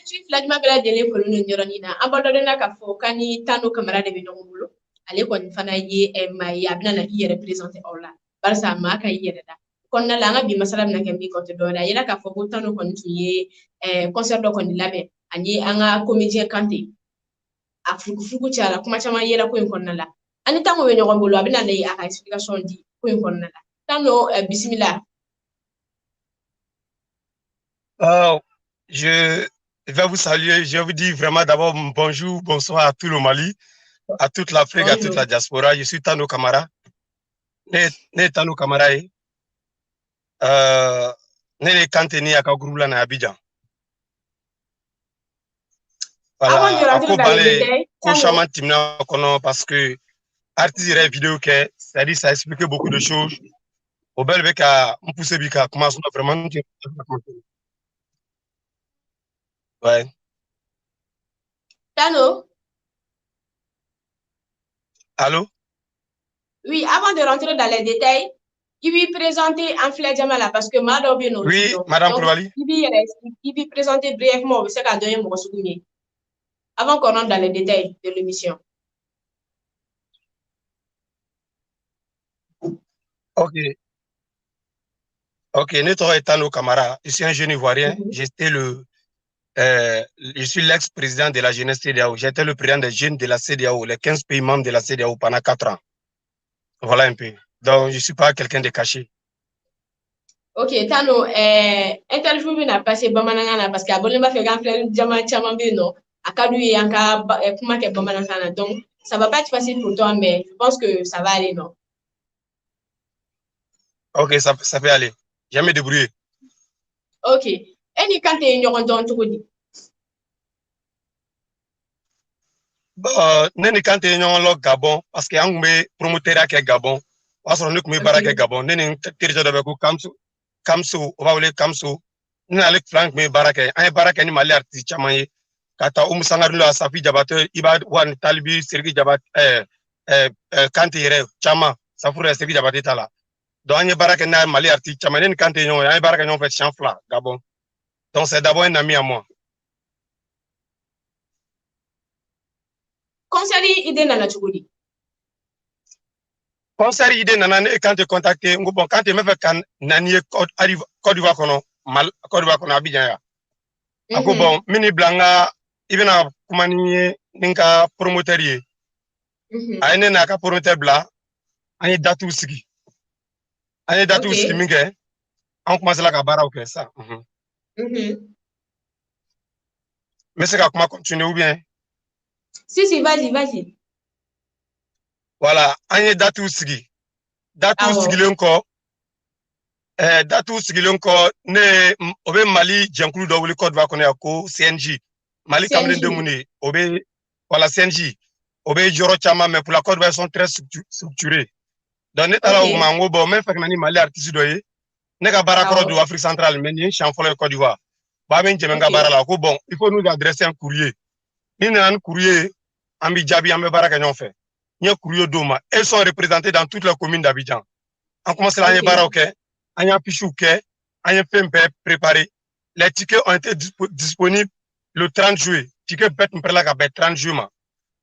tu flagma bela dele ko nu nyoronina abandonné na ka fo kani tano camarade be nyongolo ale ko fana ye mai abna na yi représenter ola barsa ma ka yi da kon na la nga bi masalam na kembi ko to dora yela ka fo ko tano kon tuye concert do kon labe ani anga comédien kanté afuku chala kuma chama yela ko kon na la ani tango be nyongolo abna na yi aka explication di ko kon na la tano bismillah. Je vais vous saluer. Je vous dis vraiment d'abord bonjour, bonsoir à tout le Mali, à toute l'Afrique, à toute la diaspora. Je suis Tano Camara. Né Tano Camara. Né Kanteni à Kagourula na Abidjan. Voilà. À quoi parler Kochaman Timna Kono parce que artiste vidéo que c'est-à-dire ça explique beaucoup de choses. Au bel bec à pousser bika commence vraiment. Ouais. Tano. Allô? Oui, avant de rentrer dans les détails, il lui présenter en Jamala parce que Madame Beno. Oui, Madame Koulibaly. Il lui présenter brièvement ce qu'a donné mon souvenir. Avant qu'on rentre dans les détails de l'émission. Ok. Ok, Neto Etano Camara, je suis un jeune Ivoirien. Je suis l'ex-président de la jeunesse CEDEAO. J'étais le président des jeunes de la CEDEAO, les 15 pays membres de la CEDEAO pendant 4 ans. Voilà un peu. Donc, je ne suis pas quelqu'un de caché. Ok, Tano, interview n'a passé Bamanangana parce qu'à Bolima fait grand frère Djama Tchamambino, à Kadouye Yanka, Kumake Bamanangana. Donc, ça ne va pas être facile pour toi, mais je pense que ça va aller, non? Ok, ça peut aller. Je vais me débrouiller. Ok. Et ni quand tu es dans tout dit? Neni quand tu es dans Gabon, parce que on me promoteur à Gabon, parce qu'on est baraka Gabon, neni territoire de Bekou Kamso, on va aller Kamso, neni avec Frank me baraka, un baraka ni malais artiste chamaye, kata Sangarulo à Safi Jabate, Ibad Wan Talibi, Sergi Jabat, Kanti Chama, Safura Sergi Jabate Tala. Donc, on est baraka na malais artiste chamaye, neni quand tu es un baraka non fait chanfla, Gabon. Donc, c'est d'abord un ami à moi. Concert idée nana chugudi. Concert idée nana quand tu contacté bon quand tu me fait kan nani Côte d'Ivoire kono Côte d'Ivoire kono Abidjan ya. Ako bon mini blanga ibena kumani ninka promoteur ye. Ayene na ka promoteur bla ani datu sigi. Ani datu sigi minge on commence la ka bara ok ça. Mais c'est comment continuer ou bien? Si, vas-y. Voilà, anye datu sigi. Datu sigilenko. Datu sigilenko ne obe Mali jankulu do wuli Côte d'Ivoire kono ko CNJ. Mali kamlen de muni obe voilà CNJ. Obe joro chama mais pour la Côte d'Ivoire sont très structurés. Donc ne tala o mango bo men fek nani Mali artiste do ye. Ne ka bara koro do Afrique centrale mais ni chanfolo Côte d'Ivoire. Ba men jemenga bara la ko bon, il faut nous adresser un courrier. Ni nan courrier ambi jabi ambe bara ka nyon fait. Ni courrier doma, elles sont représentées dans toutes les communes d'Abidjan. On commence l'année bara OK. On a pichou OK. On a fait préparé. Les tickets ont été disponibles le 30 juillet. Ticket bête m'prela ka bête 30 juillet.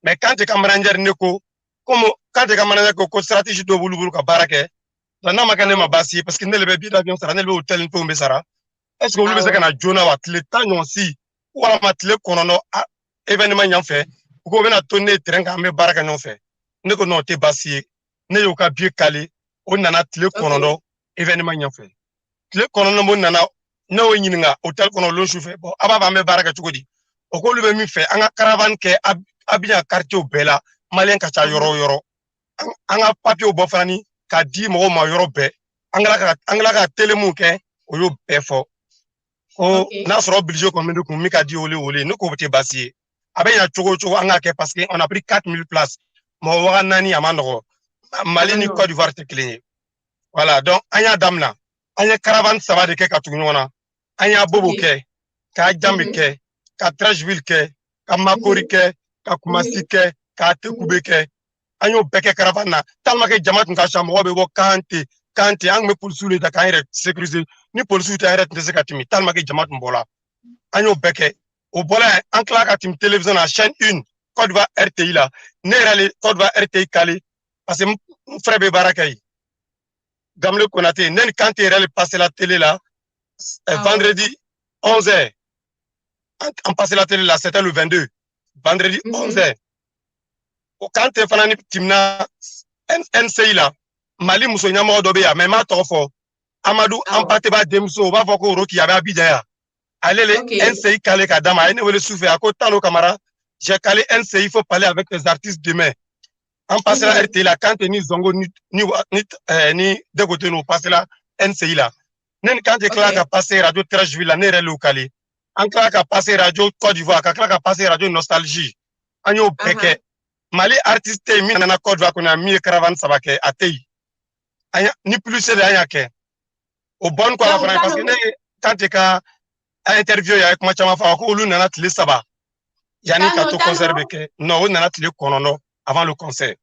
Mais quand tu camaranger neko comme quand tu camaranger ko stratégie do bulu ka bara ke la na makane ma basi parce que ne le billet d'avion sara ne le hôtel pour mbesara. Est-ce que vous le kana jona wa tle tanyo si wala matle konono événement ñan fait ko bena tonner terrain ka me bara ka ñan fait. Ne ko non te basi ne yo ka bien calé on nana tle konono événement ñan fait. Tle konono mo nana na o ñininga hôtel kono lo chauffeur bon aba me bara ka chukodi. O ko lu be mi fait anga caravane ke Abidjan quartier au bela malien ka cha yoro anga papier bo fani ka di mo ma yoro be angla ka telemu ke o yo be fo o na soro budget ko mende ko mi ka di ole no ko te basi abenya chogo anga ke parce que on a pris 4000 places mo wa nani amando Mali ni Côte d'Ivoire te cligné voilà donc anya damna anya caravane ça va de ke ka tugnona anya bobo ke ka jambi ke ka Trashville ke ka Makori ke ka Kumasi ke ka Tekube ke anyo beke caravane na tellement que jama tun ka chambo be bo kante ang me police le da ka sécuriser ni police ta arrête de se katimi tellement que jama tun bola anyo beke au bola en claque à Tim Télévision à chaîne 1 Côte d'Ivoire RTI là ne Côte d'Ivoire RTI calé parce que mon frère be barakai Gamle Konaté nen quand il est passé la télé là vendredi 11h en passé la télé là c'était le 22 vendredi 11h quand tu fanani timna NCI là Mali muso nyama do be ya mais ma tofo Amadou Ampateba Demso va foko roki ya Abidjan ya allez les NCI calé kadama ene wele souffle à côté Talo Camara j'ai calé NCI il faut parler avec les artistes demain en passant la RTI là quand ni Zongo ni de côté nous passer la NCI là nen quand tu claque à passer radio Trashville là nere locali en claque à passer radio Côte d'Ivoire claque à passer radio Nostalgie agno beke Mali artiste mi na Côte d'Ivoire qu'on a mis caravane sabake atei ni plus c'est rien que au bon quoi parce que quand tu as interview avec moi chama fa ko lu nana tile saba yani ka to concert beke non on nana tile konono avant le concert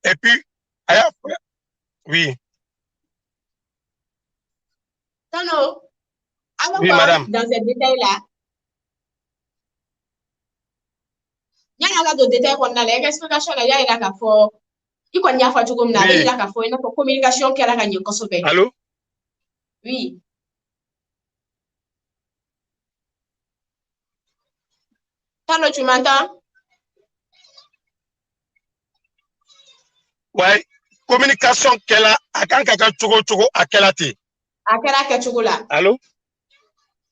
et puis oui Tano, avant oui madame dans ces détails là il y a des détails qu'on a les explications là il y a la fo il qu'on y a fa tout comme là il y a la fo une communication qui a la gagné kosobe allô oui Tano tu m'entends ouais communication qu'elle a à quand kaka chogo à quelle ati à quelle chogo là allô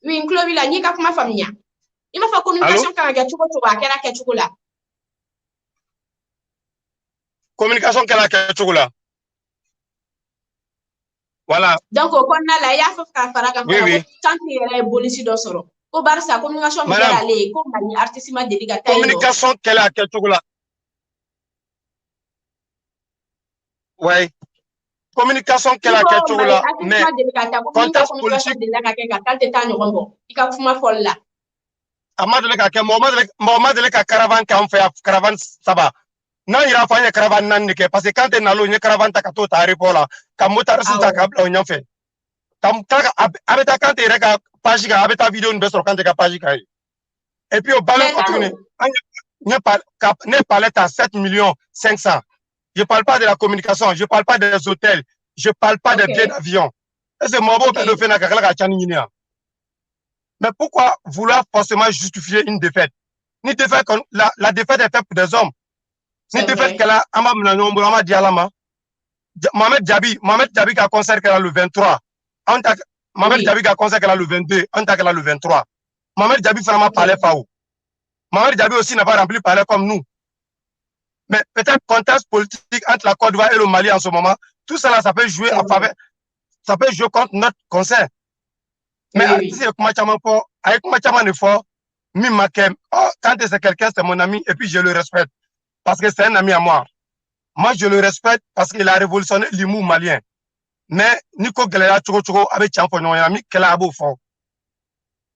oui Chloé là ni ka kuma famille il m'a fait communication quand kaka chogo à quelle chogo là communication qu'elle a chogo là voilà donc on a là il y a fait faraga oui quand il est police d'osoro ko barsa communication mi kala le ko mani artiste ma délicat communication qu'elle a chogo là ouais communication qu'elle a chogo là mais contexte politique Amadou ka Mohamed le ka caravane ka fait caravane saba na ira fa caravane nan ke parce que quand tu nalo une caravane ta ka to ta repola ka motar sin ta ka bla fait kam ka abeta quand tu reka page ka abeta vidéo une beso quand tu ka page ka et puis au ballon continue ne parle à 7 millions 500 je parle pas de la communication je parle pas des hôtels je parle pas des billets d'avion et c'est moi de faire na ka ka chani nia. Mais pourquoi vouloir forcément justifier une défaite? Ni défaite, la défaite est faite pour des hommes. Ni défaite qu'elle a, Mohamed Diaby qui a concert qu'elle a le 23. Mohamed Diaby qui a concert qu'elle a le 22. On t'a qu'elle a le 23. Mohamed Diaby vraiment parlait fao. Mohamed Diaby aussi n'a pas rempli parler comme nous. Mais peut-être contexte politique entre la Côte d'Ivoire et le Mali en ce moment, tout cela, ça peut jouer en faveur, ça peut jouer contre notre concert. Mais avec effort, quand c'est quelqu'un, c'est mon ami, et puis je le respecte. Parce que c'est un ami à moi. Moi, je le respecte parce qu'il a révolutionné l'humour malien. Mais Nico Galera Chogo avec Champo, un ami qu'elle a beau fond.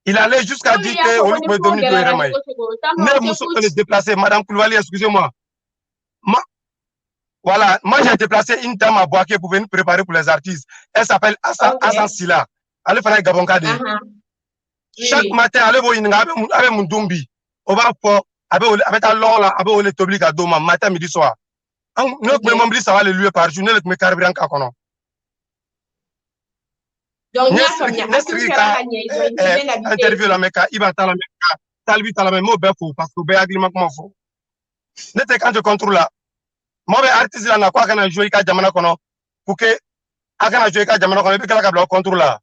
Il allait jusqu'à dire que on peut dominer le Remaï. Mais nous sommes déplacés, Madame Koulibaly, excusez-moi. Voilà, moi j'ai déplacé une dame à Boaké pour venir préparer pour les artistes. Elle s'appelle Hassan Silla. Allez faire un Gabonkade. Chaque matin, allez voir une avec mon dombi. On va pour avec un long là, avec le tobli à doma matin, midi, soir. Nous pouvons me ça va le lieu par journée, le carburant qu'à kono. Donc, il y a interview la meka, il va la meka, talbi la même mot befou parce que béaglement comment faut. N'était quand je contrôle là. Moi, artiste là n'a quoi qu'on a joué qu'à Jamana kono pour que a joué qu'à Jamana kono et puis qu'elle a contrôle là.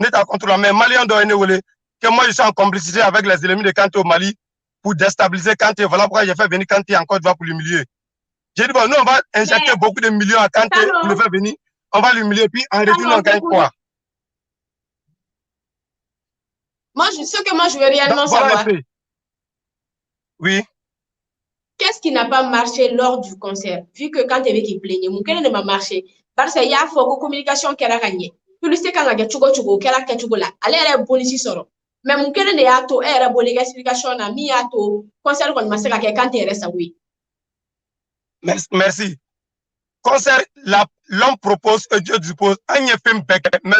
N'est pas contrôle là, mais Malien doit aller que moi je suis en complicité avec les ennemis de Kanté au Mali pour déstabiliser Kanté. Voilà pourquoi j'ai fait venir Kanté en Côte d'Ivoire pour l'humilier. J'ai dit, bon, nous, on va injecter beaucoup de millions à Kanté pour le faire venir. On va l'humilier, puis en retour, on gagne quoi? Moi, ce que moi, je veux réellement savoir. Oui. Qu'est-ce qui n'a pas marché lors du concert? Vu que quand tu es qui plaignait, quel ne m'a marché? Parce qu'il y a une communication qu'elle a gagnée. Plus c'est quand elle a chugo qu'elle a chugo là. Elle est bonne ici soro. Mais mon quel ne a to elle a bonne explication na mi a to concert qu'on m'a fait quand tu reste oui. Merci. Concert, l'homme propose et Dieu dispose. Mais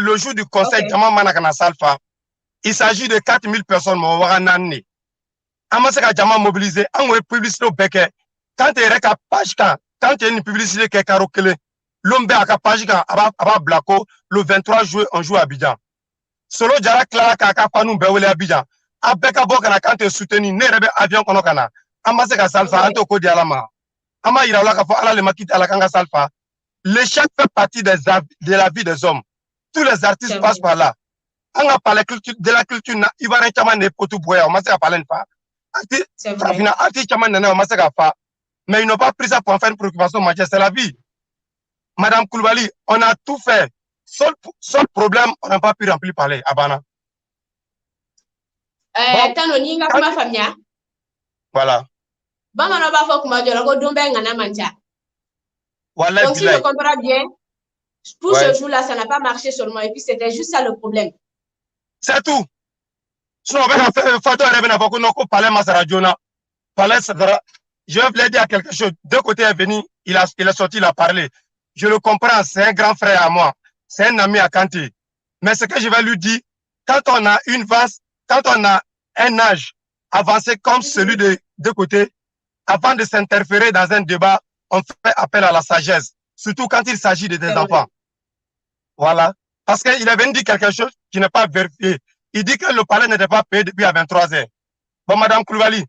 le jour du concert, Diamant Manakana Salfa. il s'agit de 4000 personnes, mon waranani. Amasa ka jama mobilisé, on a publicité au béquet. Quand tu es page, quand tu as une publicité qui est caroclée, l'homme a ka page, aba blako, le 23 juillet, on joue à Abidjan. Solo jara clara kaka panu bewele Abidjan. Abeka bokana quand tu es soutenu, ne rebe avion kono kana. Amasa ka salfa, anto ko di alama. Ama iraola ka fo ala le makite ala kanga salfa. L'échec fait partie de la vie des hommes. Tous les artistes passent par là. On a parlé de la culture, il va récemment pour tout boire, on m'a dit à parler de ça. Mais ils n'ont pas pris ça pour en faire une préoccupation majeure, c'est la vie. Madame Koulibaly, on a tout fait. Seul problème, on n'a pas pu remplir parler à Bana. Voilà. Donc si je comprends bien, pour ce jour-là, ça n'a pas marché seulement. Et puis c'était juste ça le problème. C'est tout. Sinon, je voulais dire quelque chose. Deux côtés est venu, il est sorti, il a parlé. Je le comprends, c'est un grand frère à moi. C'est un ami à Kanté. Mais ce que je vais lui dire, quand on a quand on a un âge avancé comme celui de deux côtés, avant de s'interférer dans un débat, on fait appel à la sagesse. Surtout quand il s'agit de des enfants. Voilà. Parce qu'il est venu dire quelque chose qui n'est pas vérifié. Il dit que le palais n'était pas payé depuis à 23 heures. Bon, Madame Koulibaly,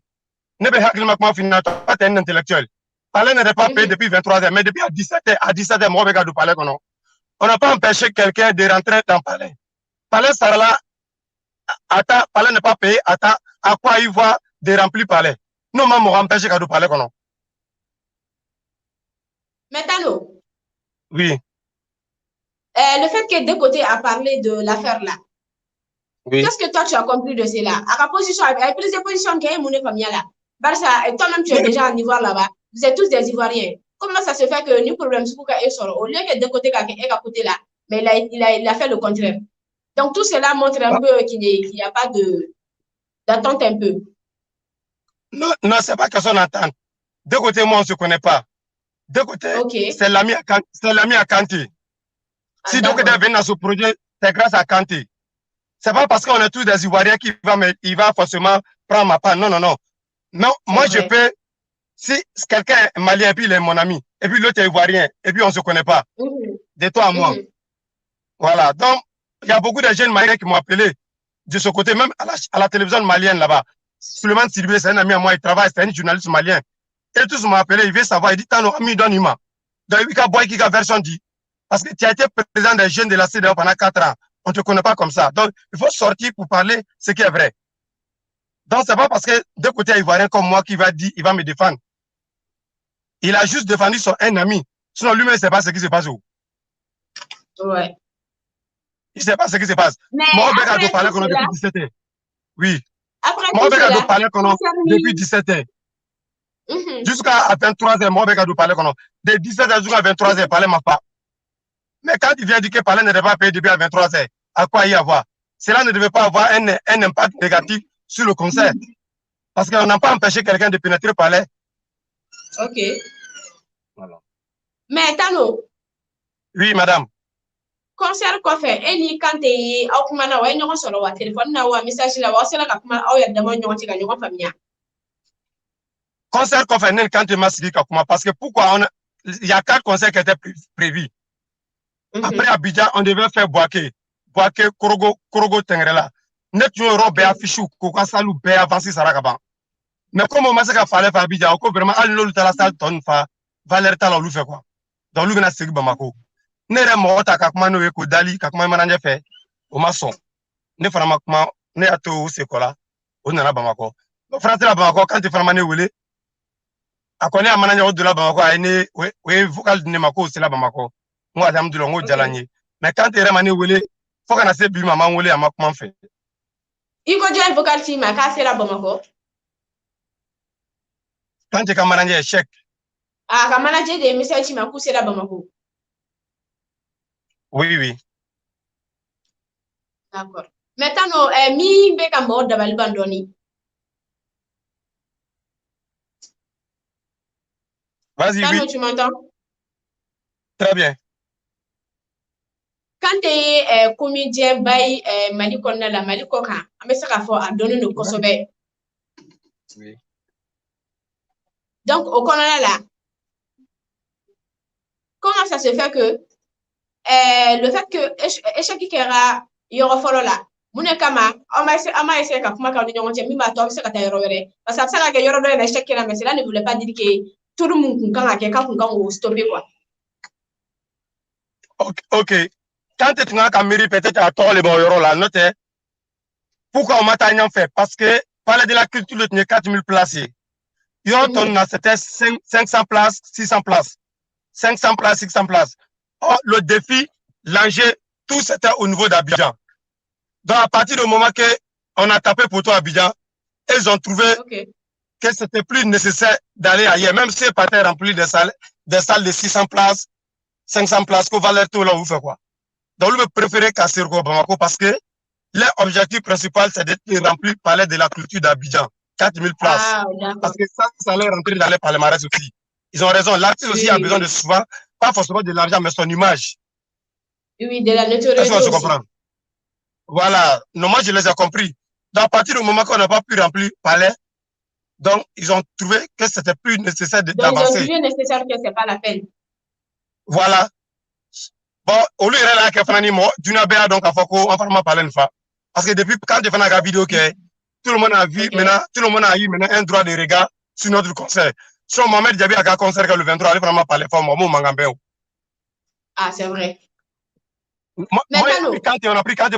ne pas un intellectuel. Le palais n'était pas payé depuis 23 heures, mais depuis à 17 heures, moi, je regarde palais. On n'a pas empêché quelqu'un de rentrer dans le palais. Le palais sera là, attends, le palais n'est pas payé, attends, à quoi il va de remplir le palais. Nous, on va empêcher de palais. Maintenant, oui. Le fait que deux côtés a parlé de l'affaire là, oui. Qu'est-ce que toi tu as compris de cela? À la position, avec plus de positions qu'il y a là. Barça, toi-même tu es déjà en Ivoire là-bas. Vous êtes tous des Ivoiriens. Comment ça se fait que nous problème c'est pourquoi ils sont au lieu que deux côtés à côté là, mais il a fait le contraire. Donc tout cela montre un peu qu'il n'y a pas d'attente un peu. Non, c'est pas question d'attente. Deux côtés, moi on se connaît pas. Deux côtés, okay. C'est l'ami à Kanté. Si deux côtés viennent dans ce projet, c'est grâce à Kanté. C'est pas parce qu'on est tous des Ivoiriens qu'il va forcément prendre ma part. Non. Non, moi je peux, si quelqu'un est malien et puis il est mon ami, et puis l'autre est Ivoirien, et puis on se connaît pas, de toi à moi. Voilà. Donc, il y a beaucoup de jeunes maliens qui m'ont appelé de ce côté, même à la télévision malienne là-bas. Suleiman Sylvie, c'est un ami à moi, il travaille, c'est un journaliste malien. Et tous m'ont appelé, il veut savoir, il dit, t'as nos amis, donne-moi. Donc, il y a version dit. Parce que tu as été président des jeunes de la CEDEAO pendant 4 ans. On ne te connaît pas comme ça. Donc, il faut sortir pour parler ce qui est vrai. Donc, c'est pas parce que deux côtés ivoiriens comme moi qui va dire, il va me défendre. Il a juste défendu un ami. Sinon, lui-même, il ne sait pas ce qui se passe où. Ouais. Il ne sait pas ce qui se passe. Moi, je vais parler depuis 17 ans. Oui. Moi, je vais parler depuis 17 ans. Jusqu'à 23 h, moi, je vais parler de 17 h jusqu'à 23 h, parler ma part. Mais quand il vient dire que le palais ne devait pas payer depuis à 23 h, à quoi y avoir? Cela ne devait pas avoir un impact négatif sur le concert. Parce qu'on n'a pas empêché quelqu'un de pénétrer le palais. Ok. Voilà. Mais Tano. Oui, madame. Concert quoi fait? Et ni quand tu es au Kumana, ouais, non, sur le téléphone, ou un message là, c'est là que Kumana, il y a des gens qui famille. Concert quoi fait, quand tu m'as dit parce que pourquoi il y a 4 concerts qui étaient prévus. Après Abidjan, on devait faire Boaké, Korogo, Tengrela. Net yo robe affiché ko ka salu be avancer Sarakaban. Mais comme on m'a dit qu'il fallait faire Abidjan, on vraiment aller l'autre la salle ton fa Valer ta lu fait quoi. Donc lui na segi Bamako. Ne re mo ta ka kuma no ko dali ka kuma mananje fait o maçon. Ne fara makuma ne ato se kola o na Bamako. Donc français la Bamako quand tu fara mané wele akone amananya o de la Bamako ay ne we vocal de Mako c'est la Bamako. Moi alhamdoulilah ngo jalanye. Mais quand tu remane wele faut qu'on a se bi maman wele amakuma fait. Il faut dire vocal team à casser la Bamako. Quand tu as manager échec. Ah, quand manager des messages team à couper la Bamako. Oui. D'accord. Maintenant, mi beka mort de Balbandoni. Vas-y, oui. Tu m'entends? Très bien. Quand quand tu es comédien, by Mali Kondala, Mali Koka, mais ça a donné nos Kosovo. Oui. Donc, au Canada, là, comment ça se fait que le fait que échec qui kera yoro folo là, mune kama, on m'a essayé ka kuma ka ni nyongo mi ma to se ka ta yoro wéré parce que ça ka yoro do na échec kera mais cela ne voulait pas dire que tout le monde kun kan ka kun kan stopper quoi. OK. Quand tu as caméra peut-être à tort les yoro là, note. Pourquoi on m'a fait? Parce que parler de la culture de 4000 places. C'était 500 places, 600 places. 500 places, 600 places. Or, le défi, l'enjeu, tout c'était au niveau d'Abidjan. Donc, à partir du moment qu'on a tapé pour toi Abidjan, ils ont trouvé que c'était plus nécessaire d'aller ailleurs, même si pas rempli des salles de 600 places, 500 places, qu'on va leur tout là, vous faites quoi? Donc, vous préférez casser Bamako parce que leur objectif principal, c'est d'être rempli par l'aide de la culture d'Abidjan. 4000 places. Ah, parce que ça allait rentrer dans les palmarès aussi. Ils ont raison. L'artiste aussi a besoin de souvent, pas forcément de l'argent, mais son image. Oui, de la notoriété. Est-ce qu'on se comprend? Voilà. Non, moi, je les ai compris. Donc, à partir du moment qu'on n'a pas pu remplir palais, donc, ils ont trouvé que c'était plus nécessaire d'avancer. Donc, ils ont trouvé nécessaire que c'est pas la peine. Voilà. Bon, au lieu de là, que Fanani mo, du Nabéa, donc, à Foko, on va parler une fois. Parce que depuis, quand je fais la vidéo, tout le monde a vu, maintenant, tout le monde a eu maintenant un droit de regard sur notre concert. Si Mohamed Diaby a un concert le 23, il va vraiment parler fort, moi, ah, c'est vrai. Moi, quand on a pris quand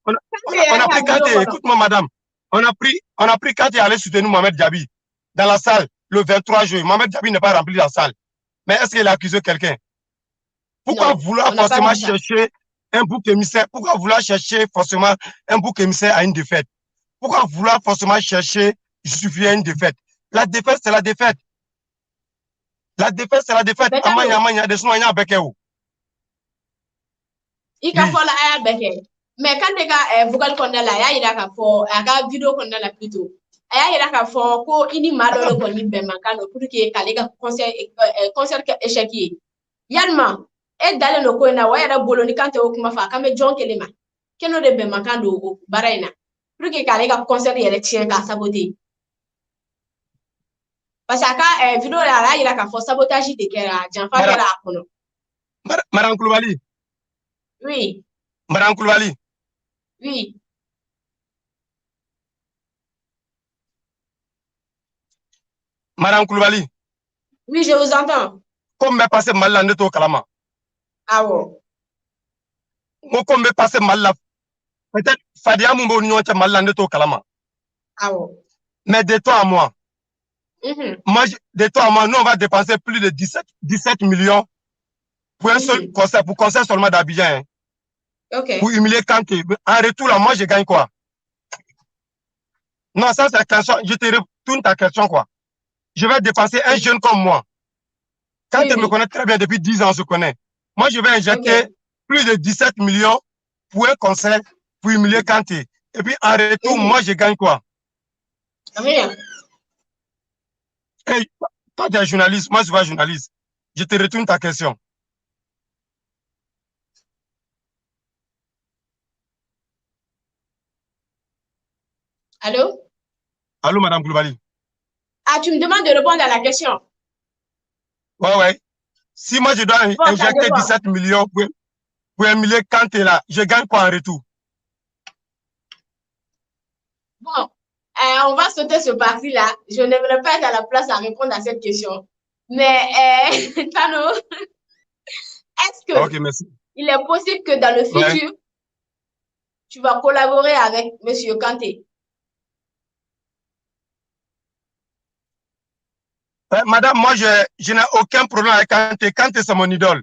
on a pris quand écoute-moi, madame, on a pris quand aller soutenir Mohamed Diaby dans la salle le 23 juillet. Mohamed Diaby n'a pas rempli la salle. Mais est-ce qu'il a accusé quelqu'un? Pourquoi vouloir forcément chercher un bouc émissaire? Pourquoi vouloir chercher forcément un bouc émissaire à une défaite? Pourquoi vouloir forcément chercher justifier une défaite? La défaite, c'est la défaite. La défaite, c'est la défaite. Amanya, des soins avec eux. Il faut la aya beke. Mais quand tu as vocal kondala, il y a ka vidéo kondala plutôt. Il y a ka ko ini malo le koni be makano pour que kalega concert échec. Yalma e dale no ko na wa ya bolo ni quand o kuma fa kame John Kelema. Keno de be makando baraina. Pour que kalega concert yele tien ka saboter. Parce que vidéo là il y a ka sabotage de kera janfa kera akono. Madame Koulibaly. Oui. Madame Koulibaly. Oui. Madame Koulibaly. Oui, je vous entends. Comme me passe mal là, neto kalama. Ah ouais. Moi, comme me passe mal là, peut-être Fadia Mumbo Nyon mal là, neto kalama. Ah ouais. Mais de toi à moi, moi, de toi à moi, nous, on va dépenser plus de 17 millions pour un seul concert, pour concert seulement d'Abidjan. Hein. Pour humilier Kanté. En retour, là, moi, je gagne quoi? Non, ça, c'est la question. Je te retourne ta question, quoi. Je vais dépenser un jeune comme moi. Kanté me connaît très bien, depuis 10 ans, on se connaît. Moi, je vais injecter plus de 17 millions pour un concert, pour humilier Kanté. Et puis, en retour, moi, je gagne quoi? Rien. Hey, toi, tu es journaliste, moi, je suis pas journaliste. Je te retourne ta question. Allô? Allô, Madame Koulibaly. Ah, tu me demandes de répondre à la question? Ouais. Si moi, je dois injecter 17 millions pour humilier Kanté là, je gagne quoi en retour? Bon, on va sauter ce parti-là. Je n'aimerais pas être à la place à répondre à cette question. Mais, Tano, est-ce que il est possible que dans le futur, tu vas collaborer avec M. Kanté? Madame, moi, je n'ai aucun problème avec Kanté. Kanté, c'est mon idole.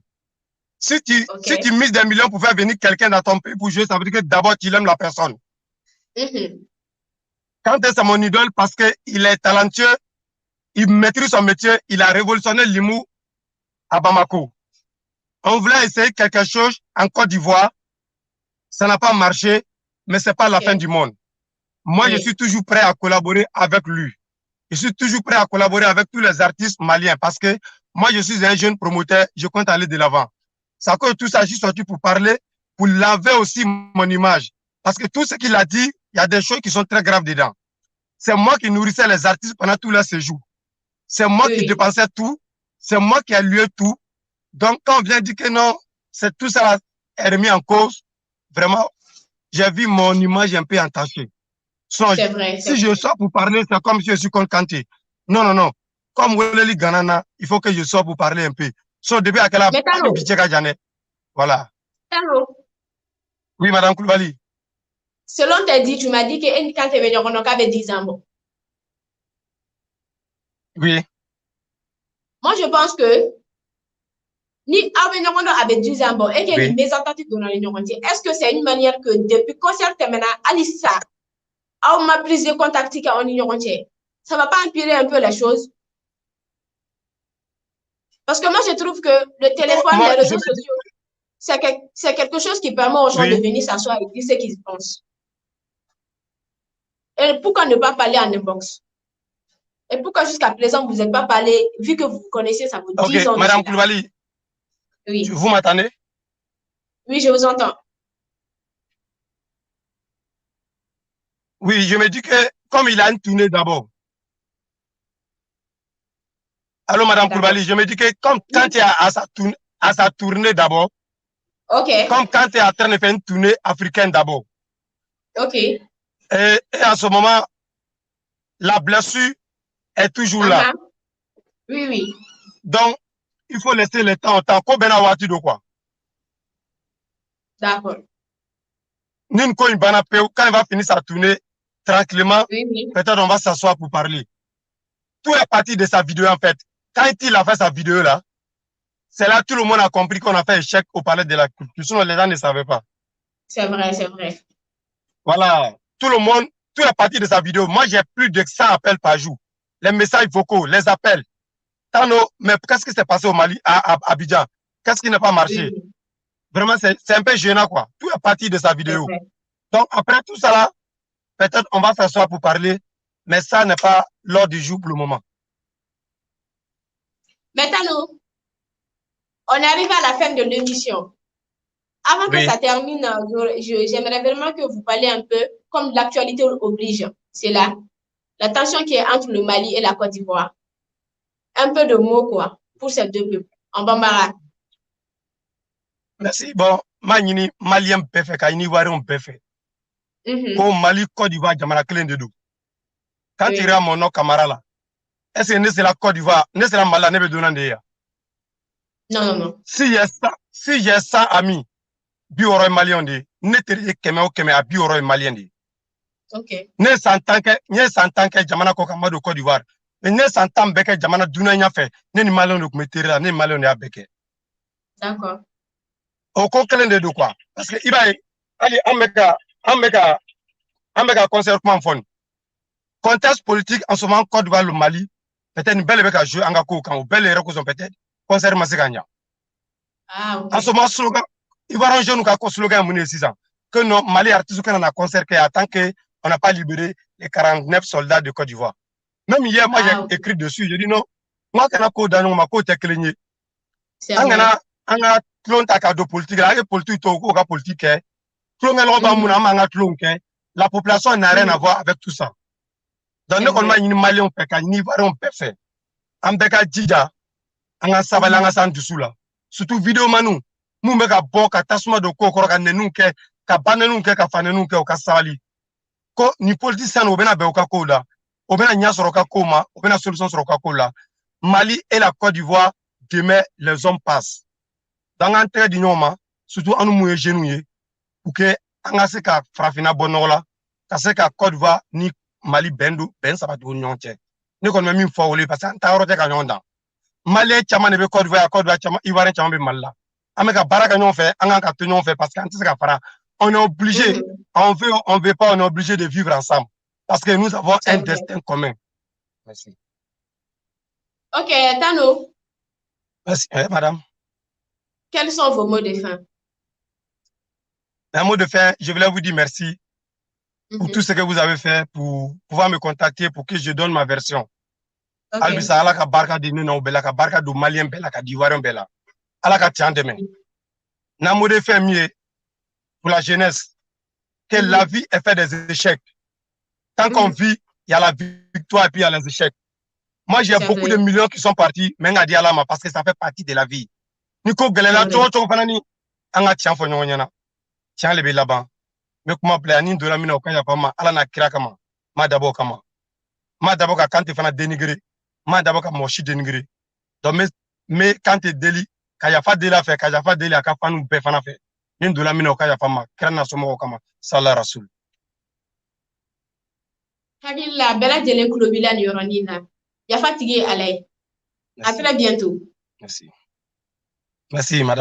Si tu mises des millions pour faire venir quelqu'un dans ton pays pour jouer, ça veut dire que d'abord, tu aimes la personne. Kanté, c'est mon idole parce qu'il est talentueux, il maîtrise son métier, il a révolutionné l'humour à Bamako. On voulait essayer quelque chose en Côte d'Ivoire, ça n'a pas marché, mais ce n'est pas la fin du monde. Moi, je suis toujours prêt à collaborer avec lui. Je suis toujours prêt à collaborer avec tous les artistes maliens parce que moi, je suis un jeune promoteur, je compte aller de l'avant. Ça cause tout ça, je suis sorti pour parler pour laver aussi mon image. Parce que tout ce qu'il a dit, il y a des choses qui sont très graves dedans. C'est moi qui nourrissais les artistes pendant tout leur séjour. C'est moi qui dépensais tout. C'est moi qui ai lieu tout. Donc, quand on vient dire que non, c'est tout ça est remis en cause, vraiment, j'ai vu mon image un peu entachée. C'est vrai. Si je sors pour parler, c'est comme si je suis contre Kanté. Non, non, non. Comme Weleli Ganana, il faut que je sorte pour parler un peu. So, depuis à quelle heure? Voilà. Oui, Madame Koulibaly. Selon tes dits, tu m'as dit que quand tu es venu, on avait 10 ans. Bon. Oui. Moi, je pense que ni Avenyondo avait 10 ans bon, et qu'il y a des mésententes dans l'Union entière. Est-ce que c'est une manière que depuis concert maintenant, Alissa a ma prise de contact en Union entière? Ça ne va pas empirer un peu la chose? Parce que moi, je trouve que le téléphone, les réseaux sociaux, c'est quelque chose qui permet aux gens de venir s'asseoir et dire ce qu'ils pensent. Et pourquoi ne pas parler en inbox? Et pourquoi jusqu'à présent, vous n'êtes pas parlé, vu que vous connaissez ça vous 10 ans? Madame Koulibaly, oui. Vous m'entendez? Oui, je vous entends. Oui, je me dis que comme il a une tournée d'abord. Allô, Madame Koulibaly, je me dis que comme quand il est à sa tournée d'abord, comme quand il est en train de faire une tournée africaine d'abord. Et à ce moment, la blessure est toujours là. Oui, oui. Donc, il faut laisser le temps au temps. Quoi. D'accord. Quand il va finir sa tournée tranquillement, peut-être on va s'asseoir pour parler. Tout est parti de sa vidéo en fait. Quand il a fait sa vidéo là, c'est là que tout le monde a compris qu'on a fait échec au palais de la culture. Sinon, les gens ne savaient pas. C'est vrai, c'est vrai. Voilà. Tout le monde, tout est parti de sa vidéo. Moi, j'ai plus de 100 appels par jour. Les messages vocaux, les appels. Tano, mais qu'est-ce qui s'est passé au Mali, à Abidjan? Qu'est-ce qui n'a pas marché? Vraiment, c'est un peu gênant, quoi. Tout est parti de sa vidéo. Donc, après tout ça là, peut-être on va s'asseoir pour parler, mais ça n'est pas l'ordre du jour pour le moment. Maintenant, on arrive à la fin de l'émission. Avant que ça termine, j'aimerais vraiment que vous parliez un peu, comme l'actualité oblige. C'est là, la tension qui est entre le Mali et la Côte d'Ivoire. Un peu de mots, quoi, pour ces deux peuples. En Bambara. Merci. Bon, Manini, Malien Befé, Kaini Ivoirien Befé. Au Mali, Côte d'Ivoire, Jamana Kelen de Dou. Quand tu iras mon nom, camarade là, est-ce que c'est la Côte d'Ivoire, c'est la Mali, ne veut donner Non, non, non. Si j'ai 100 amis, bioro malien de, ne te keme o keme a bioro malien de. Ok. Ne s'entend que jamana ko kamado Côte d'Ivoire. Mais ne s'entend beke jamana duna nya fait, ne ni malien de kumetera la, ne malien de abeke. D'accord. Au kokelen de quoi? Parce que iba allez ambeka concert comme fond. Contexte politique en ce moment Côte d'Ivoire le Mali, peut-être une belle beka jouer angako quand belle recouson peut-être concert masekanya. Ah, ok. En ce moment slogan Ivoirien jeune ou slogan mouné 6 ans que non Mali artiste qu'on a concert que tant que on n'a pas libéré les 49 soldats de Côte d'Ivoire. Même hier moi j'ai écrit dessus, j'ai dit non moi quand ko dans ma côté cligné. Anga clone ta cadeau politique là, politique to ko politique est clone lo ba mouna manga clone que la population n'a rien à voir avec tout ça. Donc nous on une Mali on peut ni Ivoirien on peut faire. Ambeka djija anga sabalanga san dessous là. Surtout vidéo manu mu me ka bo ka tasuma do ko ka nenu ke ka banenu ke ka fanenu ke o ka sali ko ni politicien o bena be o ka ko la o bena nya soro ka ko ma o bena solution soro ka ko la Mali et la Côte d'Ivoire demain les hommes passent dans un terre d'union surtout anu mu genou pour que anga se ka frafina bonola ka se ka Côte d'Ivoire ni Mali bendu ben sabat do nyonche ni kon même fo woli parce que ta rote ka nyonda Malien chama ne be Côte d'Ivoire chama Ivoirien chama be Mali Ameka baraka ñon fait, anga ka ñon fait parce que on est obligé, on veut pas, on est obligé de vivre ensemble parce que nous avons un destin commun. Merci. Ok, Tano. Merci, madame. Quels sont vos mots de fin? Un mot de fin, je voulais vous dire merci pour tout ce que vous avez fait pour pouvoir me contacter pour que je donne ma version. Albisa ala ka barka de nena obela ka barka do malien bela ka divoirien bela. Ala ka tian demain. Na mode fait mieux. pour la jeunesse que la vie est faite des échecs. Tant qu'on vit, il y a la victoire et puis il y a les échecs. Moi, j'ai beaucoup de millions qui sont partis, mais on a dit à l'âme parce que ça fait partie de la vie. Nico Galena, Fanani, Anga Tian Fononyana, Tian Lebe Laban, mais comment plaît, Anin de la Mina, Okanya Pama, Alana Kirakama, Madabo Kama, Madabo Kante Fana dénigré, Madabo Moshi dénigré. Donc, mais quand tu es déli, Kayafa Dela fait, Kayafa Dela, Kafanu Befana fait, Nin de la Mina, Okanya Pama, Krana Somo Okama, Salah Rasoul. Hakila bela jelen kulobila ni yoroni na ya fatigué allez à très bientôt merci madame.